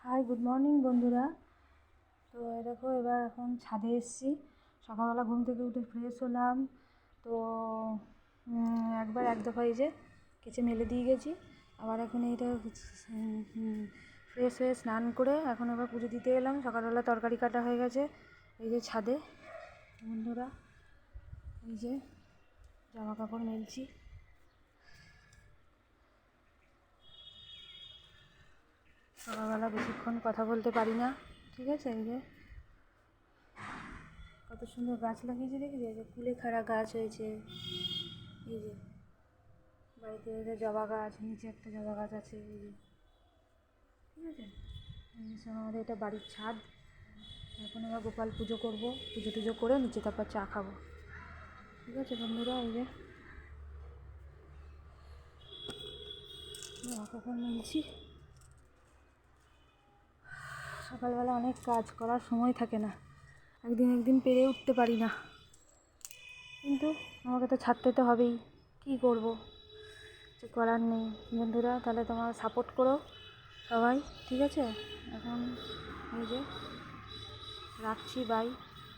High, good morning বন্ধুরা। তো দেখো এবার এখন ছাদে এসেছি। সকালবেলা ঘুম থেকে উঠে ফ্রেশ হলাম। তো একবার এক দফা এই যে কেচে মেলে দিয়ে গেছি। আবার এখন এইটা ফ্রেশ হয়ে স্নান করে এখন আবার পুজো দিতে এলাম। সকালবেলা তরকারি কাটা হয়ে গেছে। এই যে ছাদে বন্ধুরা, এই যে জামা কাপড় মেলছি। সকালবেলা বেশিক্ষণ কথা বলতে পারি না, ঠিক আছে। এই যে কত সুন্দর গাছ লাগিয়েছে দেখেছি, এই যে কুলেখাড়া গাছ হয়েছে। এই যে বাড়িতে এই যে জবা গাছ, নিচে একটা জবা গাছ আছে, এই যে ঠিক আছে। আমাদের এটা বাড়ির ছাদ। এখন এবার গোপাল পুজো করবো, পুজো টুজো করে নিচে তারপর চা খাবো, ঠিক আছে বন্ধুরা। এই যে জামা কাপড় মিলছি। সকালবেলা অনেক কাজ করার সময় থাকে না, একদিন পেরে উঠতে পারি না, কিন্তু আমাকে তো ছাড়তে তো হবেই, কী করবো, কিছু করার নেই বন্ধুরা। তাহলে তোমার সাপোর্ট করো সবাই, ঠিক আছে। এখন এই যে রাখছি, বাই।